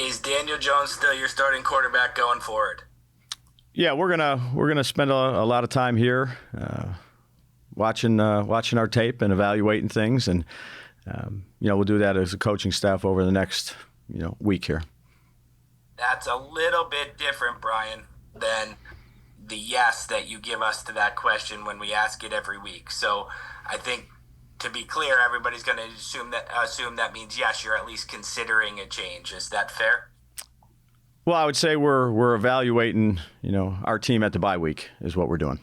Is Daniel Jones still your starting quarterback going forward? Yeah, we're gonna spend a lot of time here watching our tape and evaluating things, and we'll do that as a coaching staff over the next week here. That's a little bit different, Brian, than the yes that you give us to that question when we ask it every week. So I think, to be clear, everybody's going to assume that means yes, you're at least considering a change. Is that fair? Well, I would say we're evaluating, our team at the bye week is what we're doing.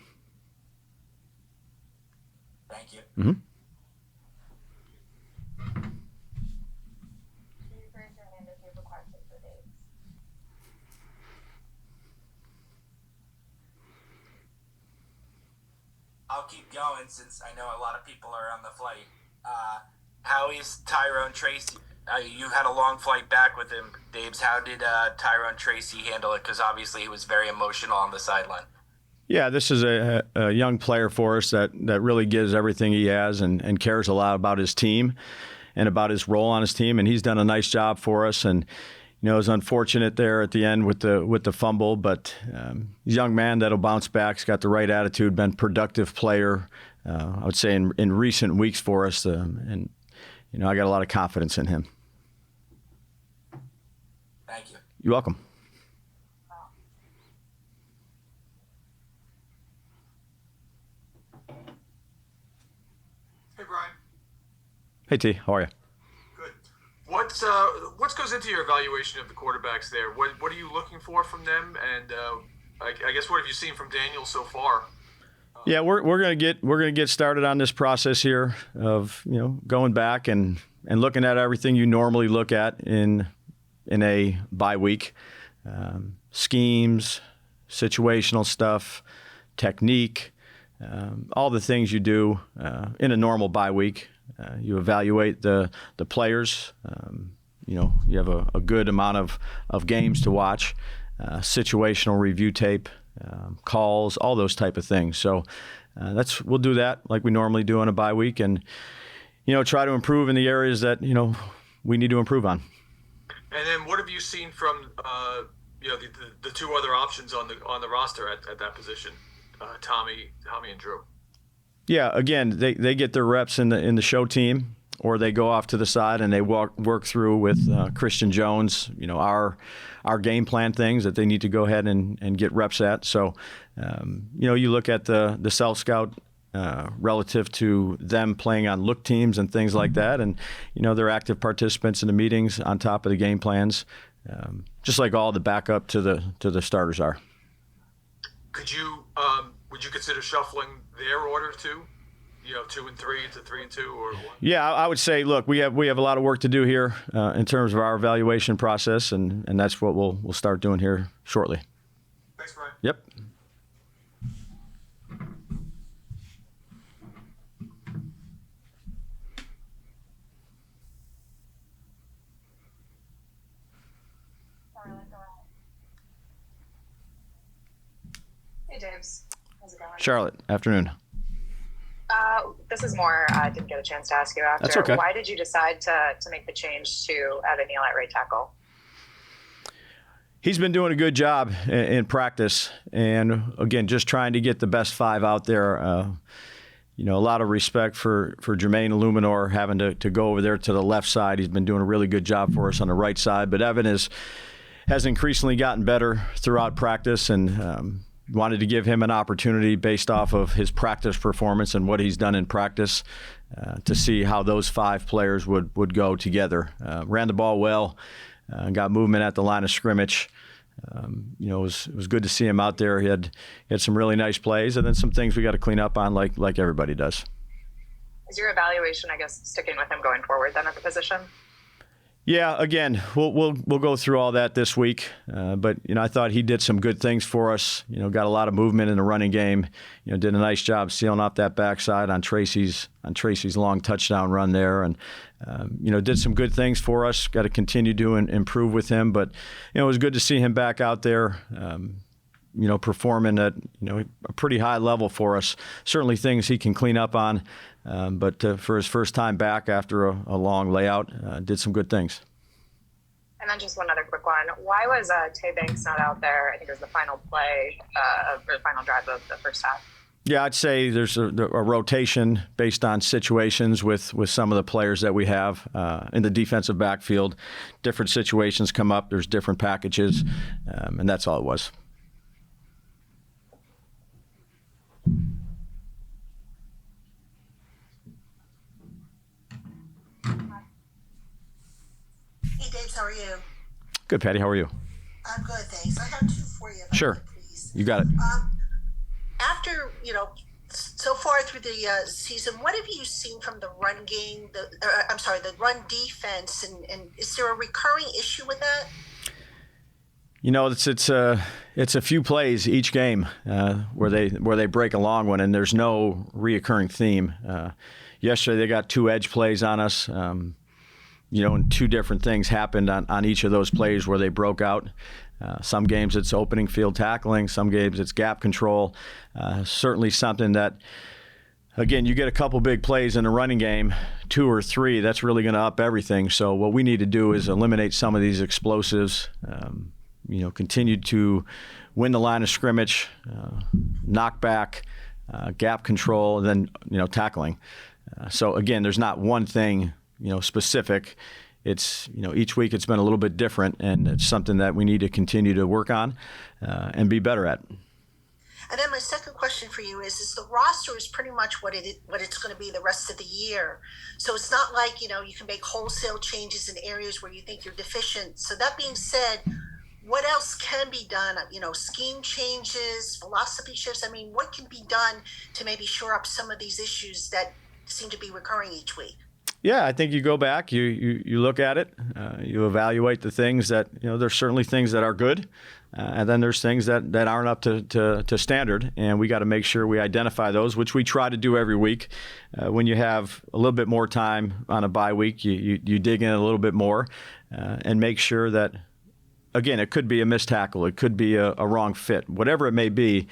Thank you. Mm-hmm. I'll keep going since I know a lot of people are on the flight. How is Tyrone Tracy? You had a long flight back with him, Dabes. How did Tyrone Tracy handle it? Because obviously he was very emotional on the sideline. Yeah, this is a young player for us that really gives everything he has and cares a lot about his team and about his role on his team. And he's done a nice job for us. And it was unfortunate there at the end with the fumble, but he's a young man that'll bounce back. He's got the right attitude, been a productive player, I would say, in recent weeks for us. And I got a lot of confidence in him. Thank you. You're welcome. Hey, Brian. Hey, T. How are you? Good. What goes into your evaluation of the quarterbacks there? What are you looking for from them? And I guess what have you seen from Daniel so far? Yeah, we're gonna get started on this process here of going back and looking at everything you normally look at in a bye week, schemes, situational stuff, technique, all the things you do in a normal bye week. You evaluate the players. You have a good amount of games to watch, situational review tape, calls, all those type of things. So we'll do that like we normally do on a bye week, and try to improve in the areas that we need to improve on. And then what have you seen from the two other options on the roster at that position, Tommy and Drew? Yeah, again, they get their reps in the show team, or they go off to the side and they work through with Christian Jones, our game plan things that they need to go ahead and get reps at. So, you look at the self-scout relative to them playing on look teams and things like that, and they're active participants in the meetings on top of the game plans, just like all the backup to the starters are. Would you consider shuffling their order too? 2 and 3 to 3 and 2, or what? Yeah, I would say, look, we have a lot of work to do here in terms of our evaluation process, and that's what we'll start doing here shortly. Thanks, Brian. Yep. Hey, James. How's it going? Charlotte, afternoon. This is more I didn't get a chance to ask you after. That's okay. Why did you decide to make the change to Evan Neal at right tackle? He's been doing a good job in practice, and again, just trying to get the best 5 out there. A lot of respect for Jermaine Illuminor having to go over there to the left side. He's been doing a really good job for us on the right side, but Evan has increasingly gotten better throughout practice, and wanted to give him an opportunity based off of his practice performance and what he's done in practice to see how those 5 players would go together. Ran the ball well, got movement at the line of scrimmage. It was good to see him out there. He had some really nice plays, and then some things we got to clean up on like everybody does. Is your evaluation, I guess, sticking with him going forward then at the position? Yeah, again, we'll go through all that this week. But I thought he did some good things for us. Got a lot of movement in the running game. Did a nice job sealing off that backside on Tracy's long touchdown run there, and did some good things for us. Got to continue to improve with him. But it was good to see him back out there. Performing at a pretty high level for us. Certainly things he can clean up on. But for his first time back after a long layout, did some good things. And then just one other quick one. Why was Tay Banks not out there? I think it was the final play or the final drive of the first half. Yeah, I'd say there's a rotation based on situations with some of the players that we have in the defensive backfield. Different situations come up. There's different packages, and that's all it was. Hey, Dave, how are you? Good, Patty. How are you? I'm good, thanks. I have two for you. Sure. Please. You got it. After, so far through the season, what have you seen from the run game, the run defense, and is there a recurring issue with that? It's a few plays each game where they break a long one, and there's no reoccurring theme. Yesterday they got 2 edge plays on us. And 2 different things happened on each of those plays where they broke out. Some games it's opening field tackling, some games it's gap control. Certainly something that, again, you get a couple big plays in the running game, 2 or 3, that's really going to up everything. So what we need to do is eliminate some of these explosives, continue to win the line of scrimmage, knock back, gap control, and then, tackling. So again, there's not one thing specific. It's, each week it's been a little bit different, and it's something that we need to continue to work on and be better at. And then my second question for you is the roster is pretty much what it's going to be the rest of the year. So it's not like, you can make wholesale changes in areas where you think you're deficient. So that being said, what else can be done? Scheme changes, philosophy shifts. I mean, what can be done to maybe shore up some of these issues that seem to be recurring each week? Yeah, I think you go back, you look at it, you evaluate the things that, there's certainly things that are good, and then there's things that aren't up to standard, and we got to make sure we identify those, which we try to do every week. When you have a little bit more time on a bye week, you dig in a little bit more and make sure that, again, it could be a missed tackle, it could be a wrong fit, whatever it may be.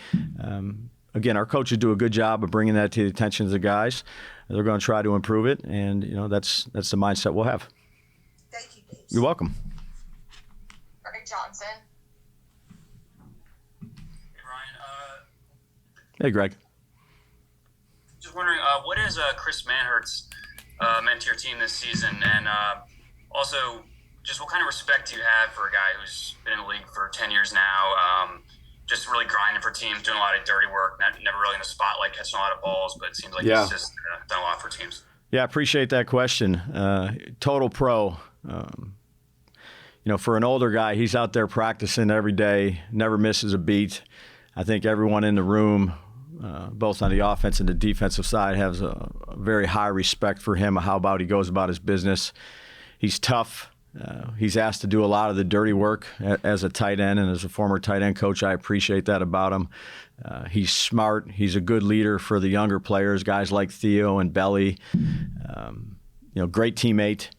Again, our coaches do a good job of bringing that to the attention of the guys. They're going to try to improve it, and that's the mindset we'll have. Thank you, Dave. You're welcome. Greg Johnson. Hey, Ryan. Hey, Greg. Just wondering, what has Chris Manhertz meant to your team this season? And also, just what kind of respect do you have for a guy who's been in the league for 10 years now, just really grinding for teams, doing a lot of dirty work, never really in the spotlight, catching a lot of balls, but it seems like he's just done a lot for teams. Yeah, I appreciate that question. Total pro. For an older guy, he's out there practicing every day, never misses a beat. I think everyone in the room, both on the offense and the defensive side, has a very high respect for him, how about he goes about his business. He's tough. He's asked to do a lot of the dirty work as a tight end, and as a former tight end coach, I appreciate that about him. He's smart. He's a good leader for the younger players, guys like Theo and Belly. Great teammate.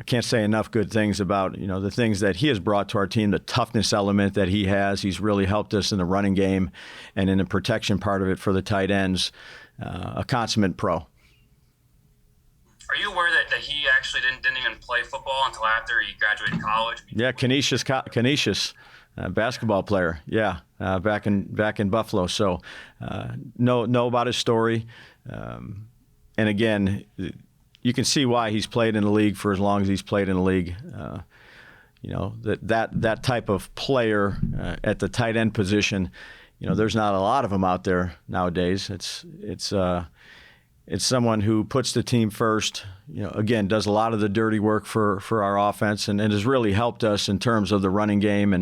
Can't say enough good things about the things that he has brought to our team, the toughness element that he has. He's really helped us in the running game and in the protection part of it for the tight ends. A consummate pro. Are you aware that he actually didn't even play football until after he graduated college? Yeah, Canisius, basketball player. Yeah, back in Buffalo. So know about his story, and again, you can see why he's played in the league for as long as he's played in the league. That type of player at the tight end position, there's not a lot of them out there nowadays. It's someone who puts the team first, again, does a lot of the dirty work for our offense and has really helped us in terms of the running game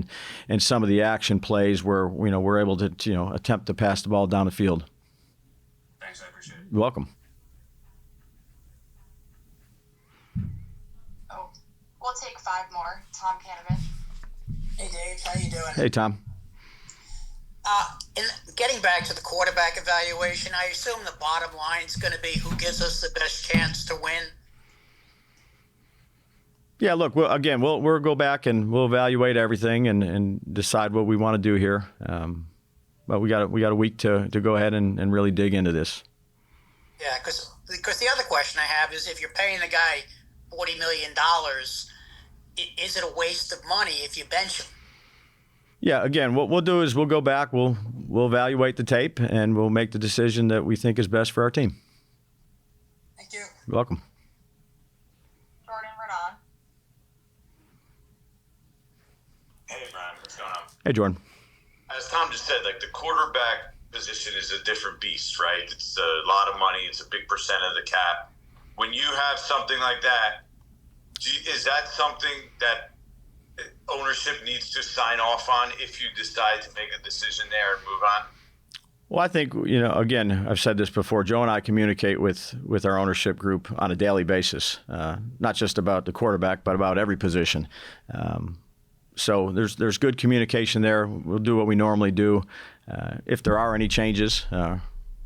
and some of the action plays where, we're able to, attempt to pass the ball down the field. Thanks, I appreciate it. You're welcome. Oh, we'll take 5 more. Tom Canavan. Hey, Dave. How you doing? Hey, Tom. In getting back to the quarterback evaluation, I assume the bottom line is going to be who gives us the best chance to win. Yeah, look, we'll go back and we'll evaluate everything and decide what we want to do here. But we got a week to go ahead and really dig into this. Yeah, because the other question I have is if you're paying the guy $40 million, is it a waste of money if you bench him? Yeah, again, what we'll do is we'll go back, we'll evaluate the tape, and we'll make the decision that we think is best for our team. Thank you. You're welcome. Jordan Renan. Hey, Brian, what's going on? Hey, Jordan. As Tom just said, like the quarterback position is a different beast, right? It's a lot of money. It's a big percent of the cap. When you have something like that, is that something that ownership needs to sign off on if you decide to make a decision there and move on? Well, I think, again, I've said this before, Joe and I communicate with our ownership group on a daily basis, not just about the quarterback, but about every position. So there's good communication there. We'll do what we normally do. If there are any changes,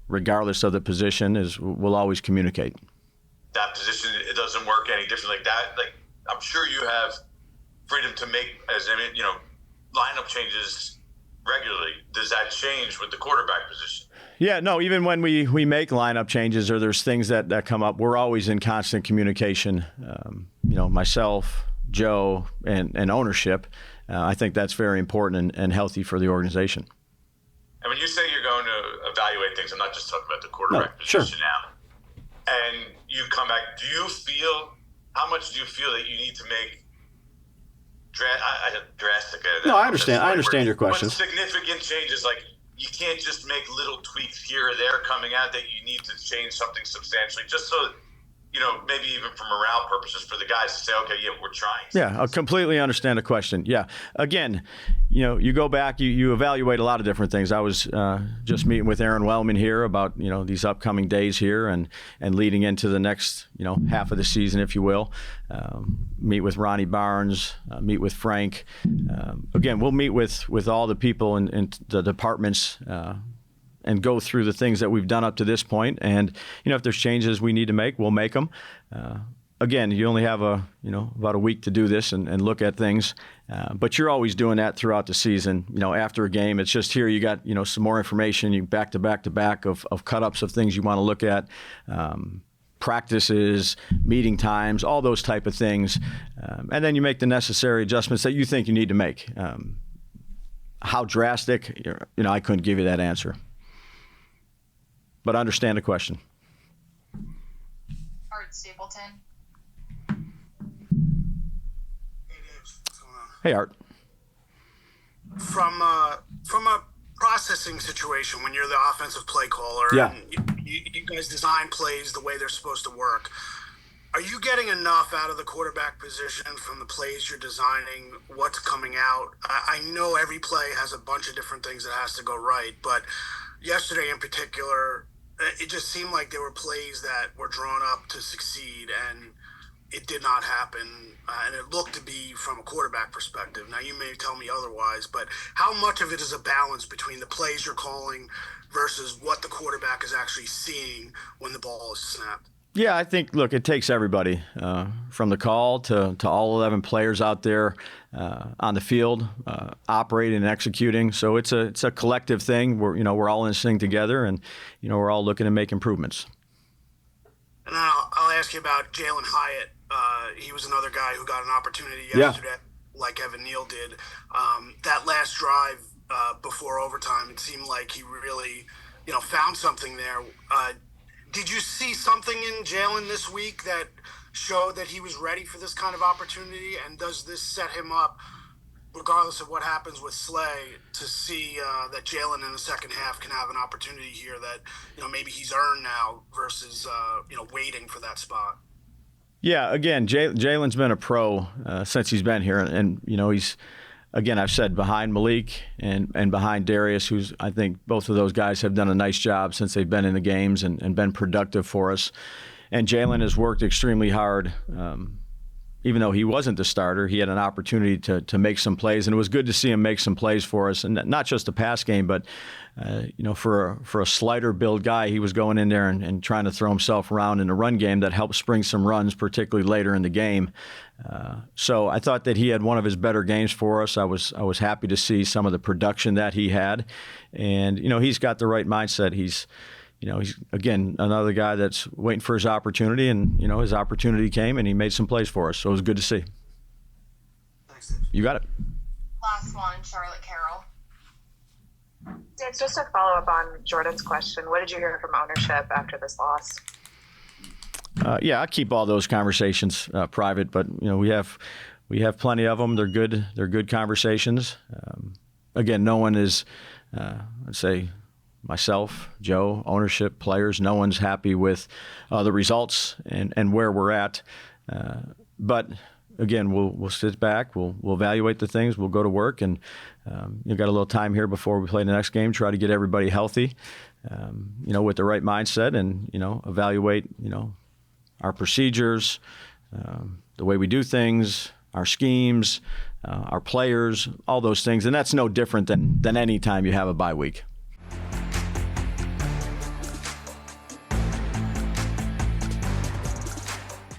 regardless of the position, we'll always communicate. That position, it doesn't work any different like that. Like, I'm sure you have freedom to make, lineup changes regularly. Does that change with the quarterback position? Yeah, no, even when we make lineup changes or there's things that come up, we're always in constant communication. Myself, Joe, and ownership. I think that's very important and healthy for the organization. And when you say you're going to evaluate things, I'm not just talking about the quarterback position now. And you come back, how much do you feel that you need to make drastic? No, I understand. I understand your question. But significant changes, like you can't just make little tweaks here or there coming out, that you need to change something substantially, just so, maybe even for morale purposes for the guys to say, okay, yeah, we're trying. Yeah, I completely understand the question. Yeah. Again, you go back, you evaluate a lot of different things. I was just meeting with Aaron Wellman here about, these upcoming days here and leading into the next, half of the season, if you will. Meet with Ronnie Barnes, meet with Frank. Again, we'll meet with all the people in the departments and go through the things that we've done up to this point. And, if there's changes we need to make, we'll make them. Again, you only have about a week to do this and look at things. But you're always doing that throughout the season. After a game, it's just here you got, some more information, you back to back of cut-ups of things you want to look at. Practices, meeting times, all those type of things. And then you make the necessary adjustments that you think you need to make. How drastic, I couldn't give you that answer. But I understand the question. Art Stapleton. Hey, Dave. What's going on? Hey, Art. From a processing situation, when you're the offensive play caller, yeah, and you guys design plays the way they're supposed to work, are you getting enough out of the quarterback position from the plays you're designing, what's coming out? I know every play has a bunch of different things that has to go right, but yesterday in particular, it just seemed like there were plays that were drawn up to succeed, and it did not happen. And it looked to be from a quarterback perspective. Now, you may tell me otherwise, but how much of it is a balance between the plays you're calling versus what the quarterback is actually seeing when the ball is snapped? Yeah, I think, look, it takes everybody from the call to all 11 players out there on the field, operating and executing. So it's a collective thing. We're all in this thing together, and we're all looking to make improvements. And then I'll ask you about Jalin Hyatt. He was another guy who got an opportunity yesterday, like Evan Neal did. That last drive before overtime, it seemed like he really, found something there. Did you see something in Jalin this week that showed that he was ready for this kind of opportunity? And does this set him up, regardless of what happens with Slay, to see that Jalin in the second half can have an opportunity here that, maybe he's earned now versus, waiting for that spot? Yeah, again, Jalen's been a pro since he's been here. And he's, again, I've said behind Malik and behind Darius, who's, I think both of those guys have done a nice job since they've been in the games and been productive for us. And Jalin has worked extremely hard. Even though he wasn't the starter, he had an opportunity to make some plays, and it was good to see him make some plays for us. And not just the pass game, but for a slighter build guy, he was going in there and trying to throw himself around in the run game that helped spring some runs, particularly later in the game. So I thought that he had one of his better games for us. I was happy to see some of the production that he had, and he's got the right mindset. He's again another guy that's waiting for his opportunity, and his opportunity came and he made some plays for us. So it was good to see. You got it. Last one, Charlotte Carroll. It's just a follow up on Jordan's question. What did you hear from ownership after this loss? Yeah, I keep all those conversations private, but we have plenty of them. They're good. They're good conversations. Again, no one is, I'd say, myself, Joe, ownership, players. No one's happy with the results and where we're at. But again, we'll sit back. We'll evaluate the things. We'll go to work, and you've got a little time here before we play the next game. Try to get everybody healthy, with the right mindset, and evaluate our procedures, the way we do things, our schemes, our players, all those things. And that's no different than any time you have a bye week.